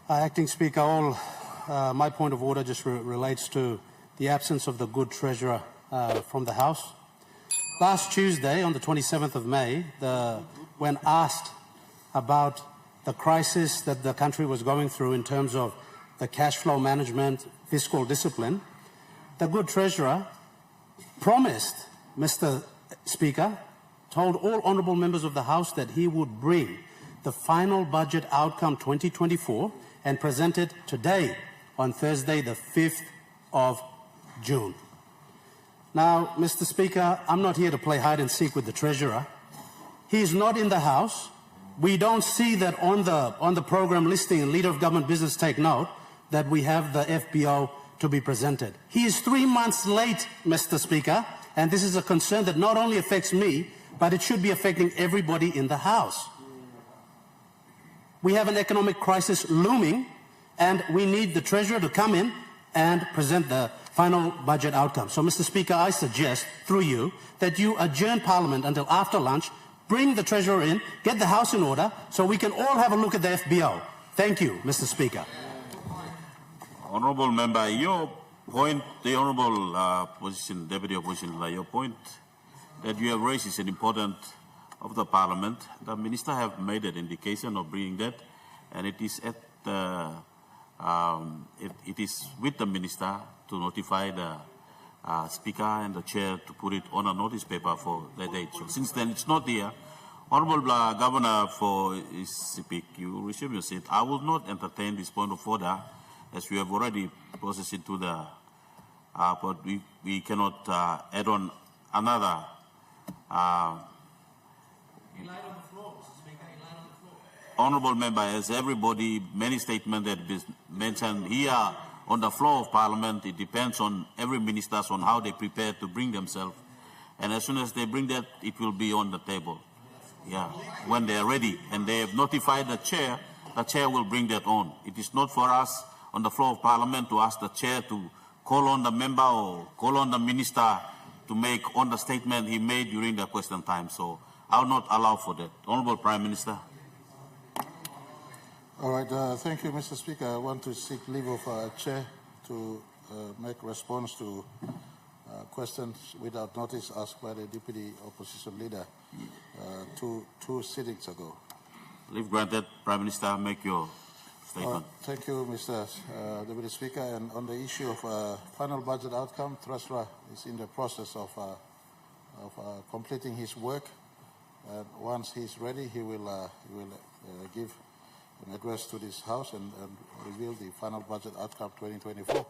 Acting Speaker, my point of order just relates to the absence of the good treasurer from the House. Last Tuesday, on the 27th of May, when asked about the crisis that the country was going through in terms of the cash flow management, fiscal discipline, the good treasurer promised, Mr. Speaker, told all honourable members of the House that he would bring the final budget outcome 2024 and present it today on Thursday, the 5th of June. Now, Mr. Speaker, I'm not here to play hide and seek with the treasurer. He's not in the House. We don't see that on the program listing, Leader of Government Business Take Note, that we have the FBO to be presented. He is 3 months late, Mr. Speaker, and this is a concern that not only affects me, but it should be affecting everybody in the House. We have an economic crisis looming, and we need the treasurer to come in and present the final budget outcome. So, Mr. Speaker, I suggest, through you, that you adjourn Parliament until after lunch, bring the treasurer in, get the House in order, so we can all have a look at the FBO. Thank you, Mr. Speaker. Honourable Member, your point, the Honourable Deputy Opposition Leader, your point that you have raised is an important of the Parliament. The Minister have made an indication of bringing that, and it is at it is with the Minister to notify the Speaker and the Chair to put it on a notice paper for the date. So since then it's not here. Honourable Governor, for his speak, you resume your seat. I will not entertain this point of order, as we have already processed it to the, but we cannot add on another. Honourable Member, as everybody, many statements that is mentioned here on the floor of Parliament, it depends on every minister on how they prepare to bring themselves. And as soon as they bring that, it will be on the table. Yeah, when they are ready. And they have notified the Chair will bring that on. It is not for us on the floor of Parliament to ask the Chair to call on the member or call on the minister to make on the statement he made during the question time. So I will not allow for that. Honourable Prime Minister. All right, thank you, Mr. Speaker. I want to seek leave of Chair to make response to questions without notice asked by the Deputy Opposition Leader two sittings ago. Leave granted. Prime Minister, make your statement. Thank you, Mr. Deputy Speaker. And on the issue of final budget outcome, Treasurer is in the process of completing his work. Once he's ready, he will give an address to this House and reveal the final budget outcome 2024.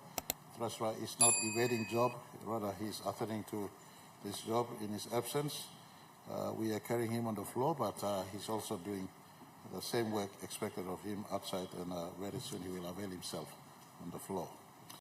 Treasurer is not evading job, rather he is attending to this job in his absence. We are carrying him on the floor, but he's also doing the same work expected of him outside, and very soon he will avail himself on the floor.